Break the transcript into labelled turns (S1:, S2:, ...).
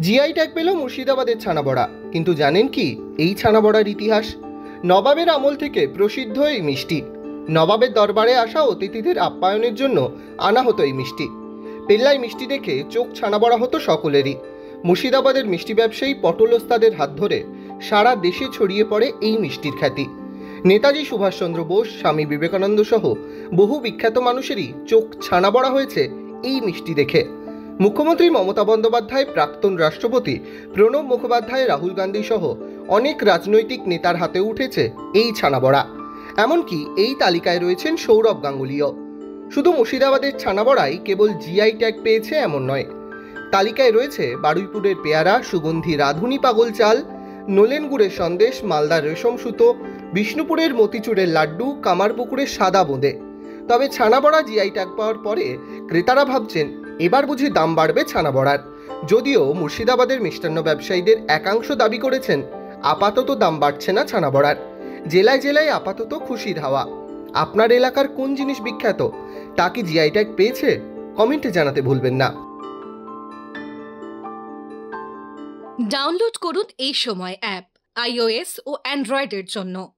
S1: GI tag পেল মুর্শিদাবাদের ছানাবড়া। কিন্তু জানেন কি এই ছানাবড়ার ইতিহাস? নবাবের আমল থেকে প্রসিদ্ধ এই মিষ্টি। নবাবের দরবারে আসা অতিথিদের আপ্যায়নের জন্য আনা হতো এই মিষ্টি। পেল্লাই মিষ্টি দেখে চোখ ছানাবড়া হতো সকলেরই। মুর্শিদাবাদের মিষ্টি ব্যবসায়ী পটল ওস্তাদের হাত ধরে সারা দেশে ছড়িয়ে পড়ে এই মিষ্টির খ্যাতি। নেতাজি সুভাষচন্দ্র বোস, স্বামী বিবেকানন্দ সহ বহু বিখ্যাত মানুষেরই চোখ ছানাবড়া হয়েছে এই মিষ্টি দেখে। মুখ্যমন্ত্রী মমতা বন্দ্যোপাধ্যায়, প্রাক্তন রাষ্ট্রপতি প্রণব মুখোপাধ্যায়, রাহুল গান্ধী সহ অনেক রাজনৈতিক নেতার হাতে উঠেছে এই ছানাবড়া। এমনকি এই তালিকায় রয়েছেন সৌরভ গাঙ্গুলিও। শুধু মুর্শিদাবাদের ছানাবড়াই কেবল জিআই ট্যাগ পেয়েছে এমন নয়, তালিকায় রয়েছে বারুইপুরের পেয়ারা, সুগন্ধি রাঁধুনি পাগল চাল, নোলেন গুড়ের সন্দেশ, মালদার রেশম সুতো, বিষ্ণুপুরের মতিচুরের লাড্ডু, কামারপুকুরের সাদা বোঁদে। তবে ছানাবড়া জিআই ট্যাগ পাওয়ার পরে ক্রেতারা ভাবছেন এবার বুঝি দাম বাড়বে ছানাবড়ার। যদিও মুর্শিদাবাদের মিষ্টান্ন ব্যবসায়ীদের একাংশ দাবি করেছেন আপাতত দাম বাড়ছে না ছানাবড়ার। জেলায় জেলায় আপাতত খুশির হাওয়া। আপনার এলাকার কোন জিনিস বিখ্যাত, তা কি জিআই ট্যাগ পেয়েছে? কমেন্টে জানাতে ভুলবেন না।
S2: ডাউনলোড করুন এই সময় অ্যাপ iOS ও অ্যান্ড্রয়েডের জন্য।